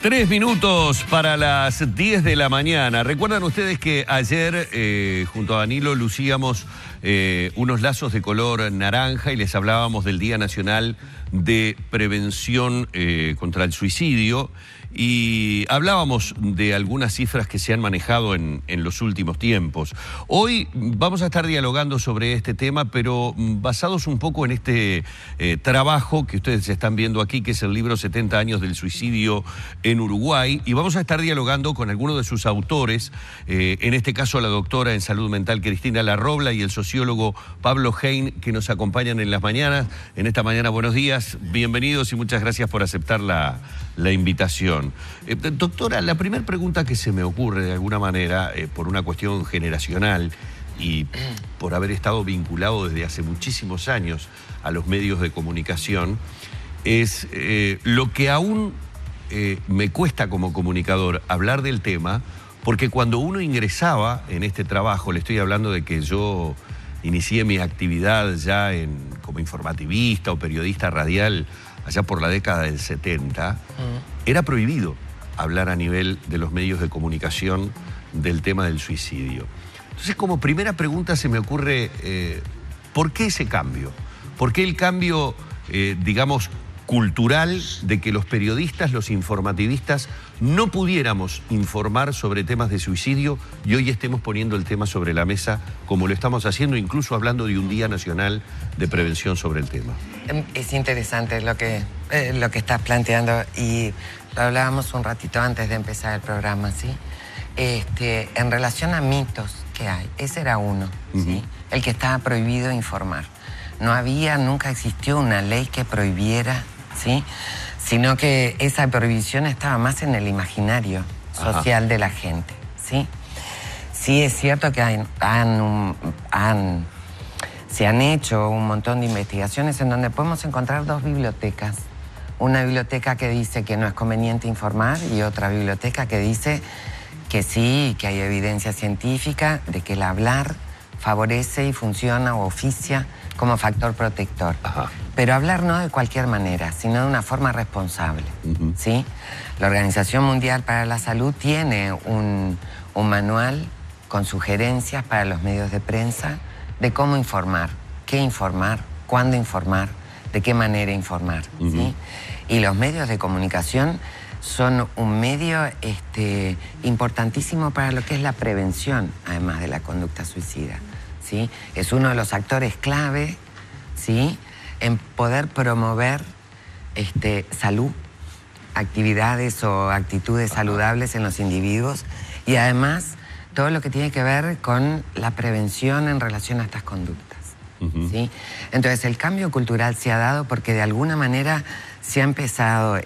3 minutos para las 10 de la mañana. Recuerdan ustedes que ayer junto a Danilo lucíamos unos lazos de color naranja y les hablábamos del Día Nacional de Prevención contra el Suicidio y hablábamos de algunas cifras que se han manejado en los últimos tiempos. Hoy vamos a estar dialogando sobre este tema, pero basados un poco en este trabajo que ustedes están viendo aquí, que es el libro 70 años del suicidio en Uruguay, y vamos a estar dialogando con algunos de sus autores, en este caso la doctora en salud mental Cristina Larrobla y el sociólogo Pablo Hein, que nos acompañan en las mañanas. En esta mañana, buenos días, bienvenidos y muchas gracias por aceptar la invitación. Doctora, la primera pregunta que se me ocurre de alguna manera, por una cuestión generacional y por haber estado vinculado desde hace muchísimos años a los medios de comunicación, es lo que aún me cuesta como comunicador hablar del tema, porque cuando uno ingresaba en este trabajo, le estoy hablando de que yo inicié mi actividad ya como informativista o periodista radial allá por la década del 70, era prohibido hablar a nivel de los medios de comunicación del tema del suicidio. Entonces, como primera pregunta se me ocurre, ¿por qué ese cambio? ¿Por qué el cambio, digamos, cultural de que los periodistas, los informativistas, no pudiéramos informar sobre temas de suicidio y hoy estemos poniendo el tema sobre la mesa como lo estamos haciendo, incluso hablando de un Día Nacional de Prevención sobre el tema? Es interesante lo que estás planteando y lo hablábamos un ratito antes de empezar el programa, ¿sí? En relación a mitos que hay, ese era uno, ¿sí? El que estaba prohibido informar. Nunca existió una ley que prohibiera, ¿sí? Sino que esa prohibición estaba más en el imaginario social de la gente, ¿sí? Sí es cierto que se han hecho un montón de investigaciones en donde podemos encontrar dos bibliotecas. Una biblioteca que dice que no es conveniente informar y otra biblioteca que dice que sí, que hay evidencia científica de que el hablar favorece y funciona o oficia como factor protector. Pero hablar no de cualquier manera, sino de una forma responsable, ¿sí? La Organización Mundial para la Salud tiene un manual con sugerencias para los medios de prensa de cómo informar, qué informar, cuándo informar, de qué manera informar, ¿sí? Y los medios de comunicación son un medio importantísimo para lo que es la prevención, además de la conducta suicida, ¿sí? Es uno de los actores clave, ¿sí?, en poder promover salud, actividades o actitudes saludables en los individuos y además todo lo que tiene que ver con la prevención en relación a estas conductas, ¿sí? Entonces el cambio cultural se ha dado porque de alguna manera se ha empezado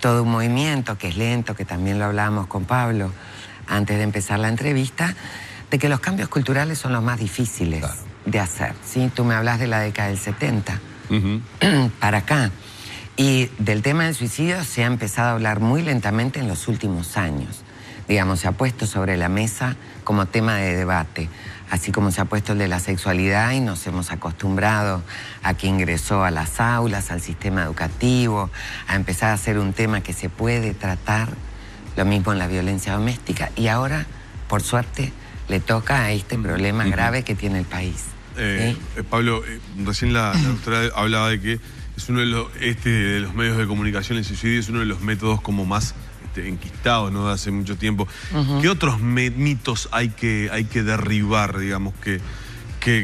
todo un movimiento que es lento, que también lo hablábamos con Pablo antes de empezar la entrevista, de que los cambios culturales son los más difíciles de hacer, ¿sí? Tú me hablas de la década del 70 para acá. Y del tema del suicidio se ha empezado a hablar muy lentamente en los últimos años. Digamos, se ha puesto sobre la mesa como tema de debate, así como se ha puesto el de la sexualidad y nos hemos acostumbrado a que ingresó a las aulas, al sistema educativo, a empezar a ser un tema que se puede tratar, lo mismo en la violencia doméstica, y ahora, por suerte, le toca a este problema grave que tiene el país. ¿Sí? Pablo, recién la doctora hablaba de que es uno de los medios de comunicación, el suicidio es uno de los métodos como más enquistados, ¿no?, de hace mucho tiempo. ¿Qué otros mitos hay que derribar, digamos, que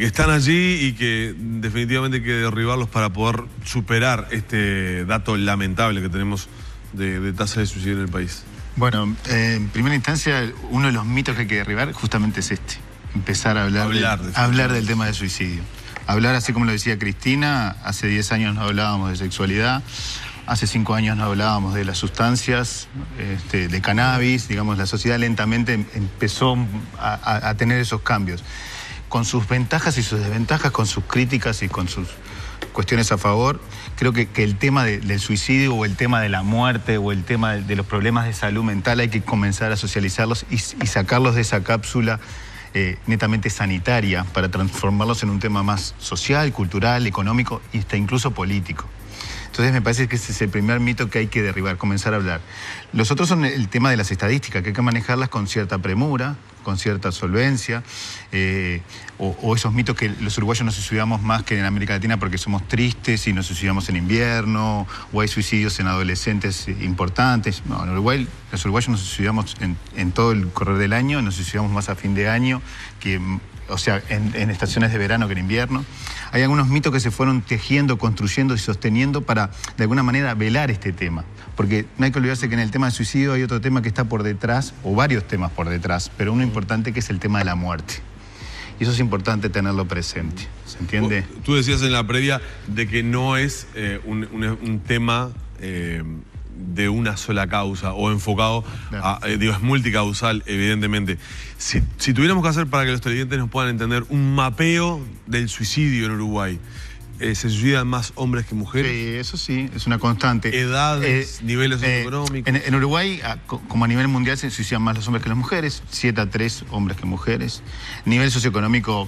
están allí y que definitivamente hay que derribarlos para poder superar este dato lamentable que tenemos de tasa de suicidio en el país? Bueno, en primera instancia, uno de los mitos que hay que derribar justamente es empezar a hablar del tema del suicidio. Hablar, así como lo decía Cristina, hace 10 años no hablábamos de sexualidad, hace 5 años no hablábamos de las sustancias, de cannabis, digamos, la sociedad lentamente empezó a tener esos cambios, con sus ventajas y sus desventajas, con sus críticas y con sus cuestiones a favor. Creo que el tema del suicidio o el tema de la muerte o el tema de los problemas de salud mental hay que comenzar a socializarlos y sacarlos de esa cápsula netamente sanitaria para transformarlos en un tema más social, cultural, económico y hasta incluso político. Entonces me parece que ese es el primer mito que hay que derribar, comenzar a hablar. Los otros son el tema de las estadísticas, que hay que manejarlas con cierta premura, con cierta solvencia, o esos mitos que los uruguayos nos suicidamos más que en América Latina porque somos tristes y nos suicidamos en invierno, o hay suicidios en adolescentes importantes. No, en Uruguay los uruguayos nos suicidamos en todo el correr del año, nos suicidamos más a fin de año, o sea, en estaciones de verano que en invierno. Hay algunos mitos que se fueron tejiendo, construyendo y sosteniendo para, de alguna manera, velar este tema. Porque no hay que olvidarse que en el tema del suicidio hay otro tema que está por detrás, o varios temas por detrás, pero uno importante que es el tema de la muerte. Y eso es importante tenerlo presente, ¿se entiende? Tú decías en la previa de que no es un tema de una sola causa o enfocado, es multicausal, evidentemente. Si tuviéramos que hacer, para que los televidentes nos puedan entender, un mapeo del suicidio en Uruguay, ¿se suicidan más hombres que mujeres? Sí, eso sí, es una constante. ¿Edades, niveles socioeconómicos? En Uruguay, como a nivel mundial, se suicidan más los hombres que las mujeres, 7-3 hombres que mujeres. Nivel socioeconómico,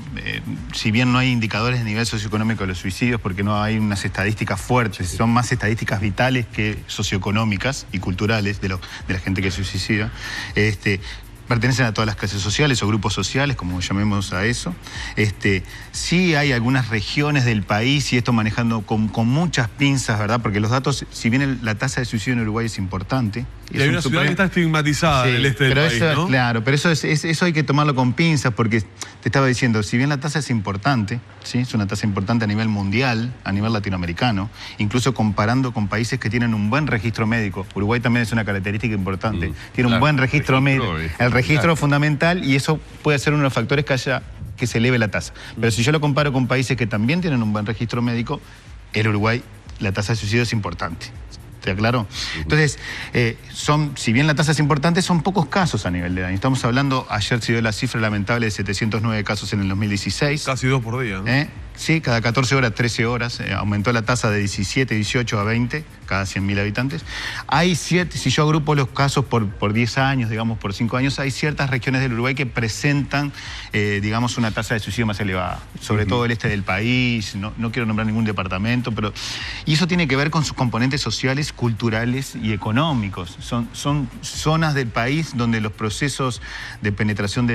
si bien no hay indicadores de nivel socioeconómico de los suicidios, porque no hay unas estadísticas fuertes, son más estadísticas vitales que socioeconómicas y culturales de la gente que se suicida. Pertenecen a todas las clases sociales o grupos sociales, como llamemos a eso. Sí hay algunas regiones del país, y esto manejando con muchas pinzas, ¿verdad? Porque los datos, si bien la tasa de suicidio en Uruguay es importante... Y hay una ciudad que está estigmatizada en el este del país, ¿no? Claro, pero eso hay que tomarlo con pinzas, porque te estaba diciendo, si bien la tasa es importante, ¿sí? Es una tasa importante a nivel mundial, a nivel latinoamericano, incluso comparando con países que tienen un buen registro médico. Uruguay también es una característica importante. Tiene un buen registro médico. El registro fundamental, y eso puede ser uno de los factores que se eleve la tasa. Pero si yo lo comparo con países que también tienen un buen registro médico, en Uruguay la tasa de suicidio es importante. ¿Está claro? Entonces, si bien la tasa es importante, son pocos casos a nivel de daño. Estamos hablando, ayer se dio la cifra lamentable de 709 casos en el 2016. Casi 2 por día, ¿no? Sí, cada 14 horas, 13 horas. Aumentó la tasa de 17, 18 a 20, cada 100.000 habitantes. Si yo agrupo los casos por 10 años, digamos, por 5 años, hay ciertas regiones del Uruguay que presentan, digamos, una tasa de suicidio más elevada. Sobre todo el este del país, no quiero nombrar ningún departamento, pero... Y eso tiene que ver con sus componentes sociales, culturales y económicos. Son zonas del país donde los procesos de penetración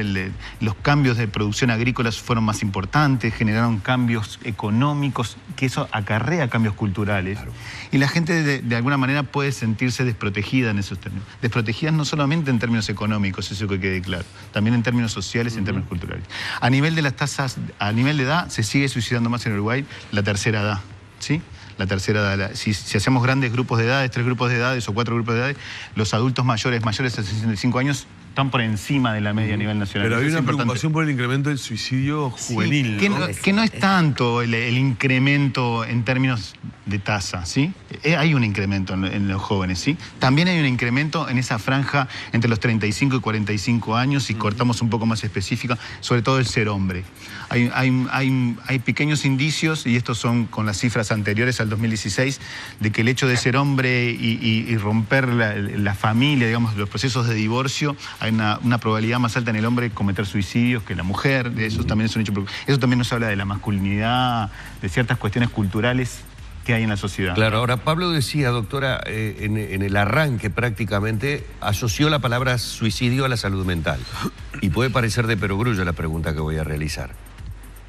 los cambios de producción agrícola fueron más importantes, generaron cambios económicos, que eso acarrea cambios culturales. Claro. Y la gente de alguna manera puede sentirse desprotegida en esos términos. Desprotegidas no solamente en términos económicos, eso que quede claro, también en términos sociales y en términos culturales. A nivel de las tasas, a nivel de edad, se sigue suicidando más en Uruguay la tercera edad, ¿sí? La tercera edad. Si hacemos grandes grupos de edades, 3 grupos de edades o 4 grupos de edades, los adultos mayores de 65 años están por encima de la media a nivel nacional. Pero hay una preocupación por el incremento del suicidio juvenil, sí, ¿no? Que no es tanto el incremento en términos de tasa, ¿sí? Hay un incremento en los jóvenes, ¿sí? También hay un incremento en esa franja entre los 35 y 45 años, y cortamos un poco más específica, sobre todo el ser hombre. Hay pequeños indicios, y estos son con las cifras anteriores al 2016, de que el hecho de ser hombre y romper la familia, digamos, los procesos de divorcio, hay una probabilidad más alta en el hombre cometer suicidios que en la mujer. Eso también es un hecho. Eso también nos habla de la masculinidad, de ciertas cuestiones culturales que hay en la sociedad. Claro, ahora Pablo decía, doctora, en el arranque prácticamente asoció la palabra suicidio a la salud mental. Y puede parecer de perogrullo la pregunta que voy a realizar.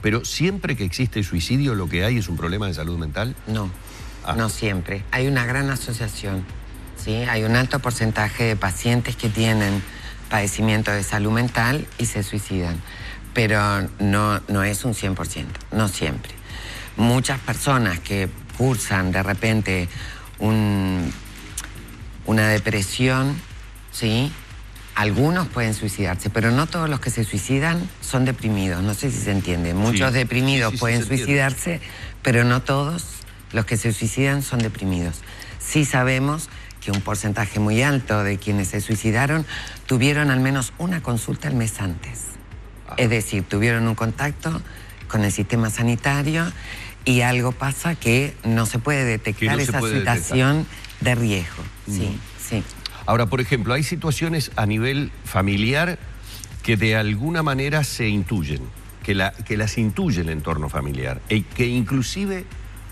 Pero siempre que existe suicidio, lo que hay es un problema de salud mental. No, no siempre. Hay una gran asociación, ¿sí? Hay un alto porcentaje de pacientes que tienen padecimiento de salud mental y se suicidan, pero no es un 100%, no siempre. Muchas personas que cursan de repente una depresión, ¿sí? Algunos pueden suicidarse, pero no todos los que se suicidan son deprimidos, no sé si se entiende. Muchos deprimidos pueden suicidarse, pero no todos los que se suicidan son deprimidos. Sí sabemos que un porcentaje muy alto de quienes se suicidaron tuvieron al menos una consulta el mes antes. Es decir, tuvieron un contacto con el sistema sanitario y algo pasa que no se puede detectar esa situación de riesgo. Sí, sí. Ahora, por ejemplo, hay situaciones a nivel familiar que de alguna manera se intuyen, que las intuye el entorno familiar, y que inclusive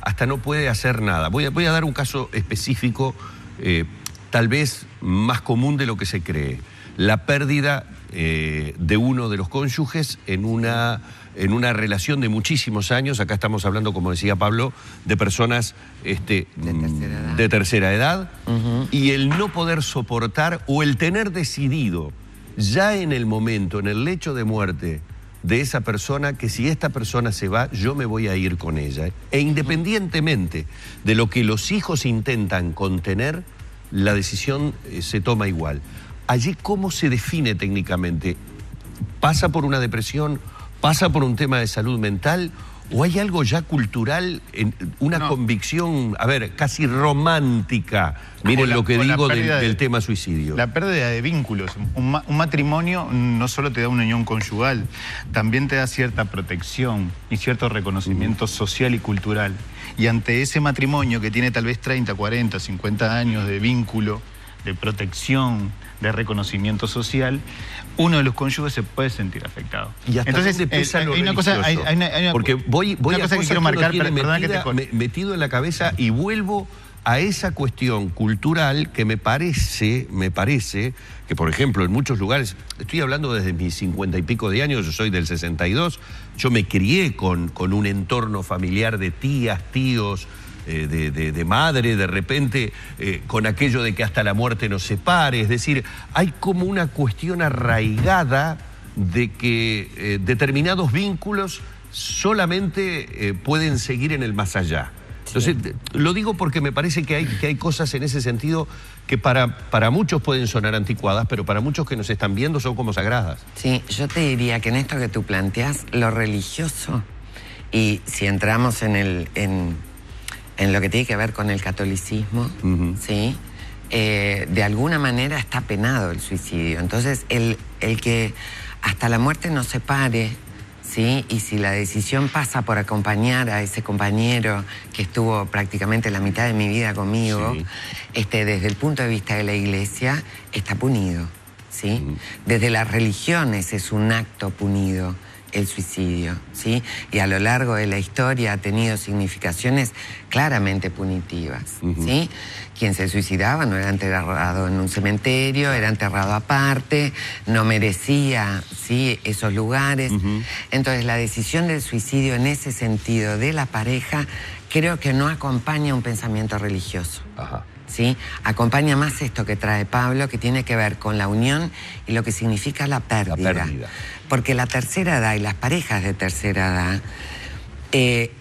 hasta no puede hacer nada. Voy a dar un caso específico, tal vez más común de lo que se cree. La pérdida de uno de los cónyuges en una relación de muchísimos años. Acá estamos hablando, como decía Pablo, de personas de tercera edad. Y el no poder soportar o el tener decidido ya en el momento, en el lecho de muerte de esa persona, que si esta persona se va, yo me voy a ir con ella. E independientemente de lo que los hijos intentan contener, la decisión se toma igual. Allí, ¿cómo se define técnicamente? ¿Pasa por una depresión? ¿Pasa por un tema de salud mental? ¿O hay algo ya cultural, una convicción, a ver, casi romántica? Miren lo que digo del tema suicidio. La pérdida de vínculos. Un matrimonio no solo te da una unión conyugal, también te da cierta protección y cierto reconocimiento social y cultural. Y ante ese matrimonio que tiene tal vez 30, 40, 50 años de vínculo, de protección, de reconocimiento social, uno de los cónyuges se puede sentir afectado. Y hasta entonces hay una cosa, porque voy a cosas que quiero marcar, metido en la cabeza, y vuelvo a esa cuestión cultural que me parece que, por ejemplo, en muchos lugares, estoy hablando desde mis 50 y pico de años, yo soy del 62, yo me crié con un entorno familiar de tías, tíos, de madre, de repente, con aquello de que hasta la muerte nos separe. Es decir, hay como una cuestión arraigada de que determinados vínculos solamente pueden seguir en el más allá. Entonces, lo digo porque me parece que hay cosas en ese sentido que para muchos pueden sonar anticuadas, pero para muchos que nos están viendo son como sagradas. Sí, yo te diría que en esto que tú planteas, lo religioso, y si entramos en lo que tiene que ver con el catolicismo, ¿sí? De alguna manera está penado el suicidio. Entonces, el que hasta la muerte nos separe, ¿sí? Y si la decisión pasa por acompañar a ese compañero que estuvo prácticamente la mitad de mi vida conmigo, sí, desde el punto de vista de la Iglesia, está punido, ¿sí? Desde las religiones es un acto punido el suicidio, ¿sí? Y a lo largo de la historia ha tenido significaciones claramente punitivas, ¿sí? Quien se suicidaba no era enterrado en un cementerio, era enterrado aparte, no merecía, ¿sí?, esos lugares. Entonces, la decisión del suicidio en ese sentido de la pareja creo que no acompaña un pensamiento religioso. ¿Sí? Acompaña más esto que trae Pablo, que tiene que ver con la unión y lo que significa la pérdida. Porque la tercera edad y las parejas de tercera edad,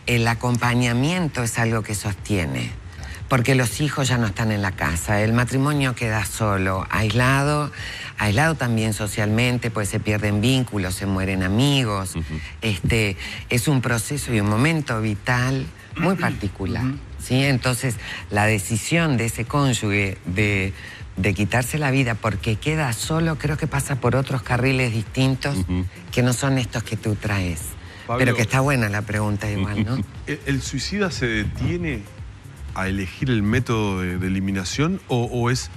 el acompañamiento es algo que sostiene. Porque los hijos ya no están en la casa, el matrimonio queda solo, aislado también socialmente, pues se pierden vínculos, se mueren amigos. Es un proceso y un momento vital muy particular. ¿Sí? Entonces, la decisión de ese cónyuge de quitarse la vida porque queda solo, creo que pasa por otros carriles distintos que no son estos que tú traes. Pablo, pero que está buena la pregunta igual, ¿no? ¿El suicida se detiene a elegir el método de eliminación o es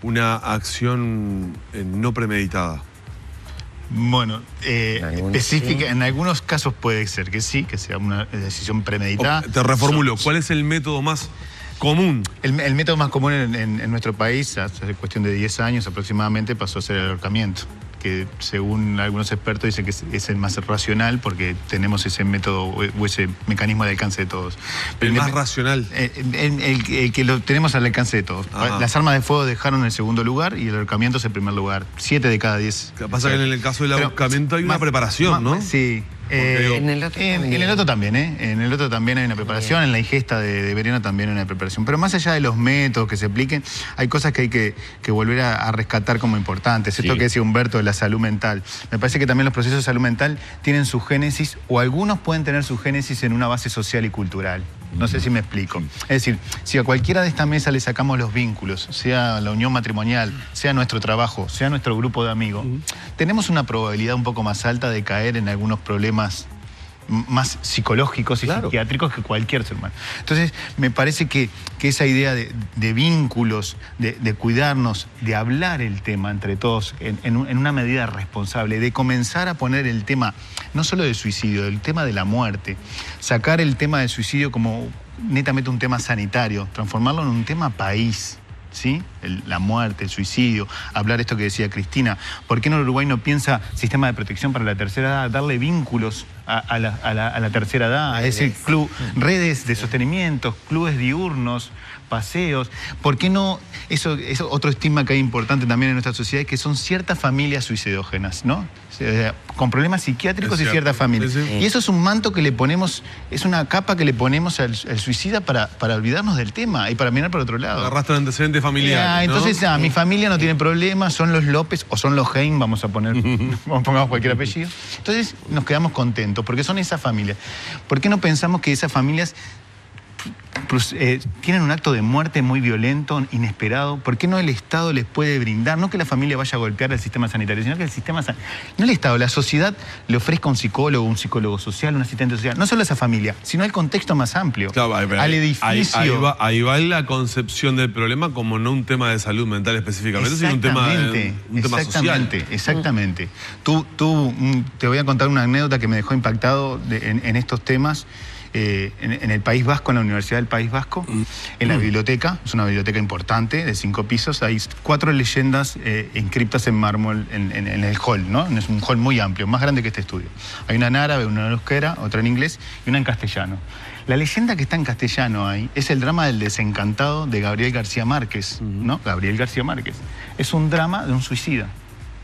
una acción no premeditada? Bueno, específica, en algunos casos puede ser que sí, que sea una decisión premeditada. Te reformulo, ¿cuál es el método más común? El método más común en nuestro país, hace cuestión de 10 años aproximadamente, pasó a ser el ahorcamiento, que según algunos expertos dicen que es el más racional porque tenemos ese método o ese mecanismo al alcance de todos. ¿El más racional? El que lo tenemos al alcance de todos. Las armas de fuego dejaron el segundo lugar y el ahorcamiento es el primer lugar. 7 de cada 10. Lo que pasa es que en el caso del ahorcamiento hay una preparación, ¿no? Sí. En el otro también, En el otro también hay una preparación, en la ingesta de veneno también hay una preparación. Pero más allá de los métodos que se apliquen, hay cosas que hay que volver a rescatar como importantes. Esto que decía Humberto de la salud mental. Me parece que también los procesos de salud mental tienen su génesis, o algunos pueden tener su génesis en una base social y cultural. No sé si me explico. Es decir, si a cualquiera de esta mesa le sacamos los vínculos, sea la unión matrimonial, sea nuestro trabajo, sea nuestro grupo de amigos, tenemos una probabilidad un poco más alta de caer en algunos problemas más psicológicos y psiquiátricos que cualquier ser humano. Entonces, me parece que esa idea de vínculos, de cuidarnos, de hablar el tema entre todos en una medida responsable, de comenzar a poner el tema, no solo del suicidio, el tema de la muerte, sacar el tema del suicidio como netamente un tema sanitario, transformarlo en un tema país. ¿Sí? La muerte, el suicidio, hablar esto que decía Cristina. ¿Por qué en Uruguay no piensa sistema de protección para la tercera edad? Darle vínculos a la tercera edad, a ese club, redes de sostenimiento, clubes diurnos, paseos. ¿Por qué no? Eso otro estigma que hay importante también en nuestra sociedad es que son ciertas familias suicidógenas, ¿no? Con problemas psiquiátricos y ciertas familias. Sí, sí. Y eso es un manto que le ponemos, es una capa que le ponemos al suicida para olvidarnos del tema y para mirar por otro lado. Arrastran antecedentes familiares, ¿no? Entonces, mi familia no tiene problemas, son los López o son los Hein, vamos a poner, pongamos cualquier apellido. Entonces nos quedamos contentos porque son esas familias. ¿Por qué no pensamos que esas familias tienen un acto de muerte muy violento, inesperado? ¿Por qué no el Estado les puede brindar? No que la familia vaya a golpear al sistema sanitario, sino que el sistema no el Estado, la sociedad le ofrezca un psicólogo social, un asistente social. No solo a esa familia, sino al contexto más amplio, claro, al edificio. Ahí va la concepción del problema como no un tema de salud mental específicamente, sino un tema social. Exactamente. Te voy a contar una anécdota que me dejó impactado en estos temas. En el País Vasco, en la Universidad del País Vasco, en la biblioteca, es una biblioteca importante, de 5 pisos, hay 4 leyendas inscriptas en mármol en el hall, ¿no? Es un hall muy amplio, más grande que este estudio. Hay una en árabe, una en euskera, otra en inglés y una en castellano. La leyenda que está en castellano ahí es el drama del desencantado de Gabriel García Márquez, ¿no? Gabriel García Márquez. Es un drama de un suicida.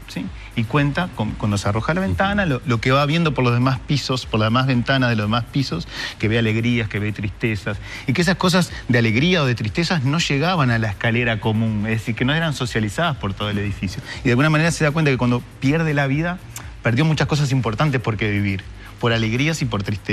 ¿Sí? Y cuenta, cuando se arroja a la ventana, lo que va viendo por los demás pisos, por las demás ventanas de los demás pisos, que ve alegrías, que ve tristezas, y que esas cosas de alegría o de tristezas no llegaban a la escalera común, es decir, que no eran socializadas por todo el edificio. Y de alguna manera se da cuenta que cuando pierde la vida, perdió muchas cosas importantes por qué vivir, por alegrías y por tristezas.